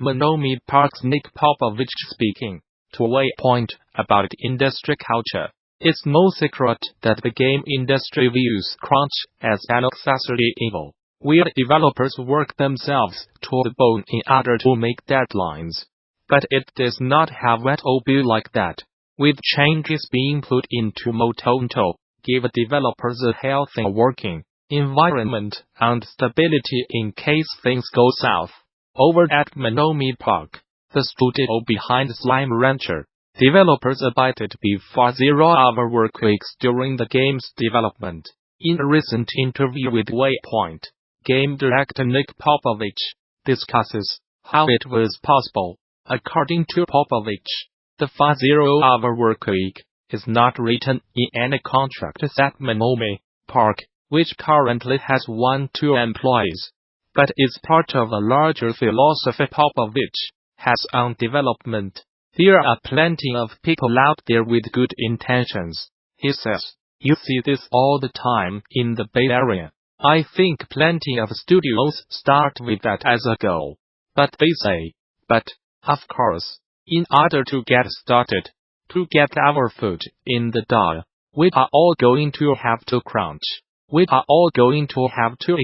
Monomi Park's Nick Popovich speaking to Waypoint about industry culture. It's no secret that the game industry views crunch as an accessory evil, where developers work themselves to the bone in order to make deadlines. But it does not have to be like that. With changes being put into Motonto, give developers a healthy working environment and stability in case things go south. Over at Monomi Park, the studio behind Slime Rancher, developers abided before 0-hour workweeks during the game's development. In a recent interview with Waypoint, game director Nick Popovich discusses how it was possible. According to Popovich, the 0-hour workweek is not written in any contract at Monomi Park, which currently has 2 employees, but is part of a larger philosophy Popovich has on development. There are plenty of people out there with good intentions, he says. You see this all the time in the Bay Area. I think plenty of studios start with that as a goal. But they say, but, of course, in order to get started, to get our foot in the door, we are all going to have to crunch. We are all going to have to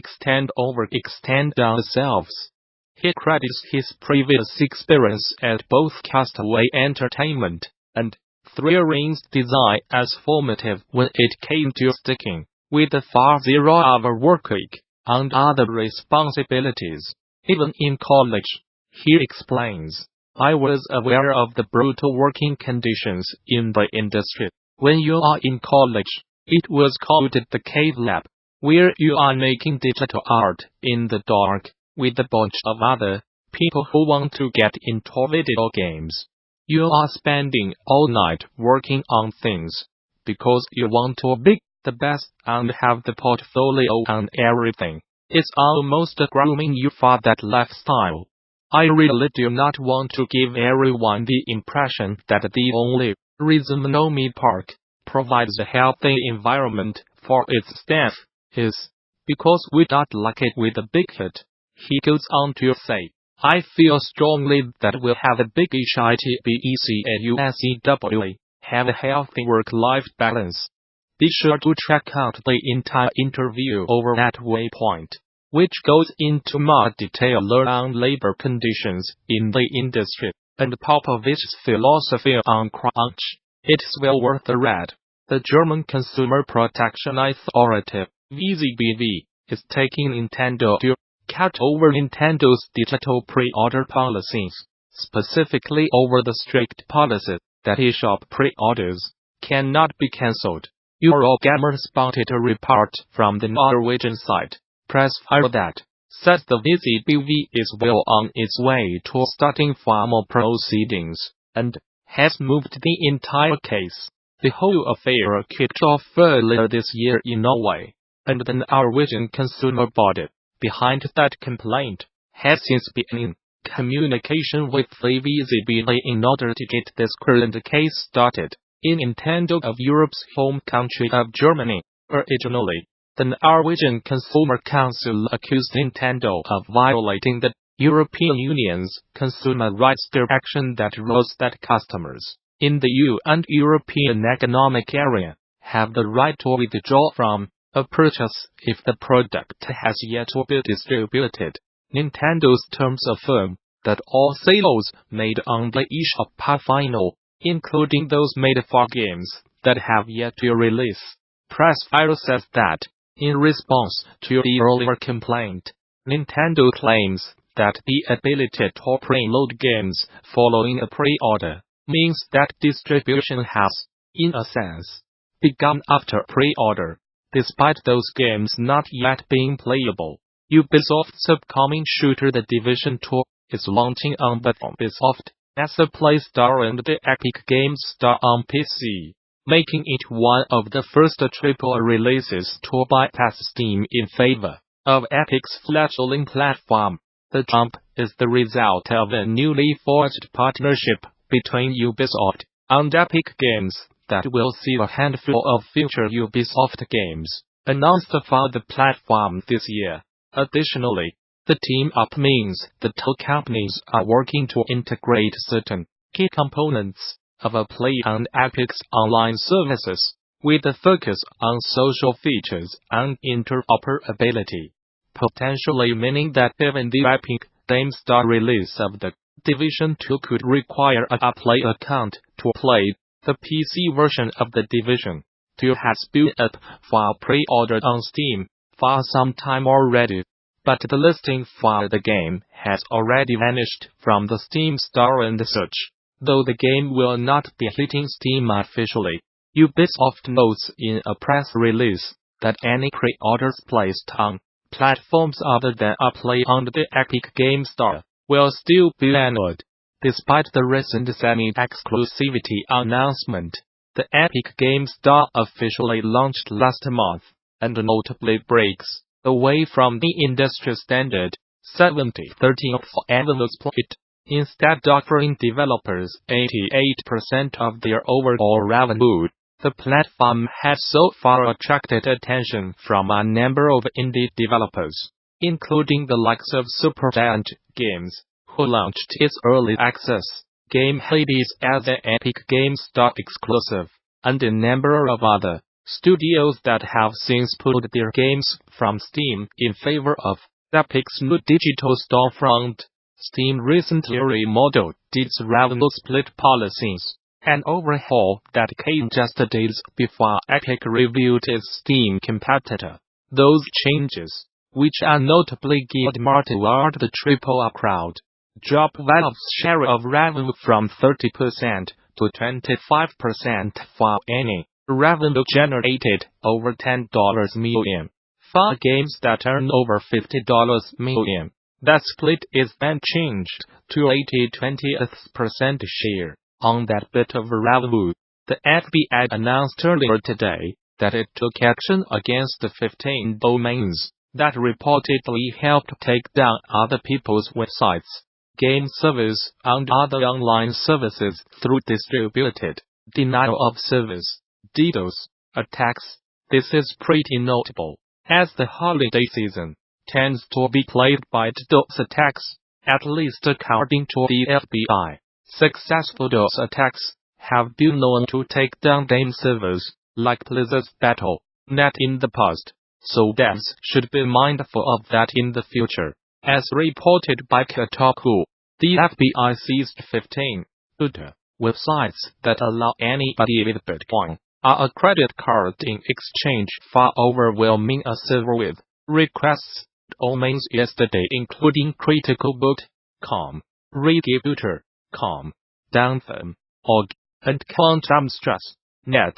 overextend ourselves. He credits his previous experience at both Castaway Entertainment and Three Rings Design as formative when it came to sticking with the 0-hour workweek and other responsibilities. Even in college, he explains, I was aware of the brutal working conditions in the industry. When you are in college, it was called the Cave Lab, where you are making digital art in the dark with a bunch of other people who want to get into video games. You are spending all night working on things because you want to be the best and have the portfolio and everything. It's almost grooming you for that lifestyle. I really do not want to give everyone the impression that the only reason Monomi Park provides a healthy environment for its staff is because we don't like it with a big hit. He goes on to say, I feel strongly that we'll have a big HITBEC at USEWA, have a healthy work-life balance. Be sure to check out the entire interview over at Waypoint, which goes into more detail on labor conditions in the industry and Popovich's philosophy on crunch. It's well worth a read. The German Consumer Protection Authority, VZBV, is taking Nintendo to cut over Nintendo's digital pre-order policies, specifically over the strict policy that eShop pre-orders cannot be cancelled. Eurogamer spotted a report from the Norwegian site Pressfire that says the VZBV is well on its way to starting formal proceedings, and has moved the entire case. The whole affair kicked off earlier this year in Norway, and the Norwegian consumer body behind that complaint has since been in communication with the VZBV in order to get this current case started. In Nintendo of Europe's home country of Germany, originally, the Norwegian Consumer Council accused Nintendo of violating the European Union's Consumer Rights Direction that rules that customers in the EU and European Economic Area have the right to withdraw from a purchase if the product has yet to be distributed. Nintendo's terms affirm that all sales made on the eShop are final, including those made for games that have yet to release. Pressfire says that, in response to the earlier complaint, Nintendo claims that the ability to preload games following a pre-order means that distribution has, in a sense, begun after pre-order, despite those games not yet being playable. Ubisoft's upcoming shooter The Division 2 is launching on the Ubisoft as a Play Store and the Epic Games Store on PC, making it one of the first AAA releases to bypass Steam in favor of Epic's fledgling platform. The jump is the result of a newly forged partnership between Ubisoft and Epic Games that will see a handful of future Ubisoft games announced for the platform this year. Additionally, The team-up means the two companies are working to integrate certain key components of a play on Epic's online services, with a focus on social features and interoperability, potentially meaning that even the Epic Game Store release of the Division 2 could require a Play account to play. The PC version of the Division 2 has been up for pre-order on Steam for some time already, but the listing for the game has already vanished from the Steam store and such. Though the game will not be hitting Steam officially, Ubisoft notes in a press release that any pre-orders placed on platforms other than a Play on the Epic Game Store will still be honored. Despite the recent semi-exclusivity announcement, the Epic Game Store officially launched last month, and notably breaks away from the industry standard 70/30 for annual split, instead offering developers 88% of their overall revenue. The platform has so far attracted attention from a number of indie developers, including the likes of Supergiant Games, who launched its early access game Hades as an Epic Game Store exclusive, and a number of other studios that have since pulled their games from Steam in favor of Epic's new digital storefront. Steam recently remodeled its revenue split policies, an overhaul that came just days before Epic reviewed its Steam competitor. Those changes, which are notably geared more toward the AAA crowd, drop Valve's share of revenue from 30% to 25% for any revenue generated over $10 million. For games that earn over $50 million, that split is then changed to 80/20% share on that bit of revenue. The FBI announced earlier today that it took action against the 15 domains that reportedly helped take down other people's websites, game servers, and other online services through distributed denial of service (DDoS) attacks. This is pretty notable, as the holiday season tends to be plagued by DDoS attacks, at least according to the FBI. Successful DDoS attacks have been known to take down game servers, like Blizzard's Battle.net in the past, so devs should be mindful of that in the future. As reported by Kotaku, the FBI seized 15 Twitter websites that allow anybody with Bitcoin or a credit card in exchange for overwhelming a server with requests domains yesterday, including criticalboot.com, Regibutor.com, Downtime.org, and QuantumStress.net.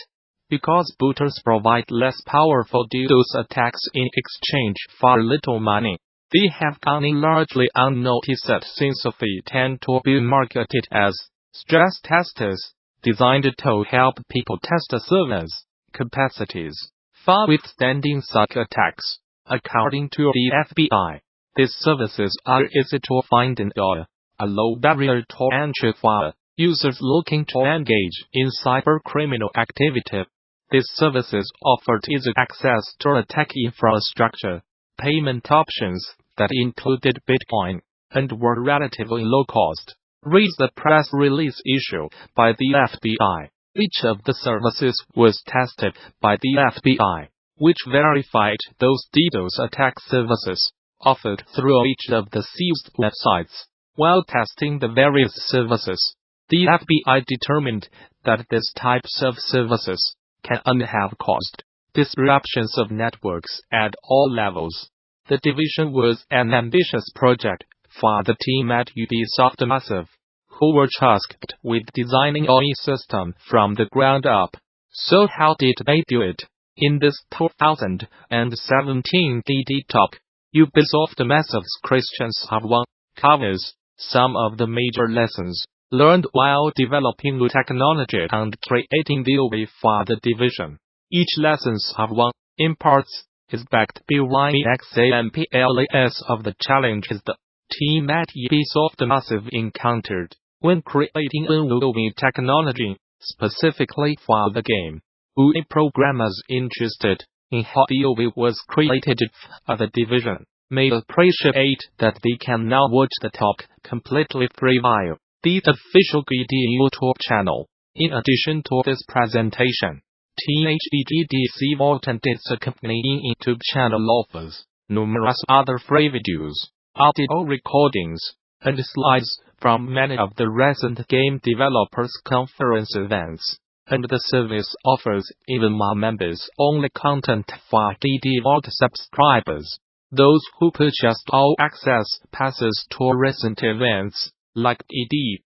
Because booters provide less powerful DDoS attacks in exchange for little money, they have gone largely unnoticed since they tend to be marketed as stress testers, designed to help people test servers' capacities for withstanding such attacks. According to the FBI, these services are easy to find and a low barrier to entry for users looking to engage in cybercriminal activity. These services offered easy access to attack infrastructure, payment options that included Bitcoin, and were relatively low cost. Reads the press release issued by the FBI. Each of the services was tested by the FBI, which verified those DDoS attack services offered through each of the seized websites. While testing the various services, the FBI determined that these types of services can have caused disruptions of networks at all levels. The division was an ambitious project for the team at Ubisoft Massive, who were tasked with designing a system from the ground up. So how did they do it? In this 2017 DD Talk, Ubisoft Massive's Christian Savant covers some of the major lessons learned while developing new technology and creating the way for the division. Each lesson Savant imparts is backed by the examples of the challenges the team at Ubisoft Massive encountered when creating a new technology specifically for the game. UI programmers interested in how the UI was created for the division may appreciate that they can now watch the talk completely free via the official GD YouTube channel. In addition to this presentation, THEGDC Vault and its accompanying YouTube channel offers numerous other free videos, audio recordings, and slides from many of the recent game developers conference events. And the service offers even more members-only content for GD Vault subscribers. Those who purchased all access passes to recent events, like GD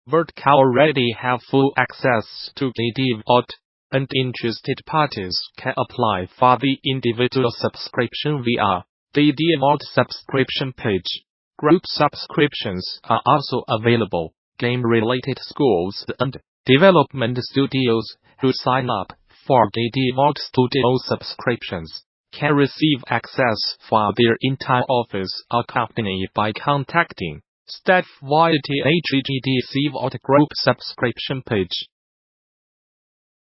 Vault, already have full access to GD Vault, and interested parties can apply for the individual subscription via the GD Vault subscription page. Group subscriptions are also available. Game-related schools and development studios who sign up for GD Vault Studio subscriptions can receive access for their entire office or company by contacting staff via the THEGDC Vault Group subscription page.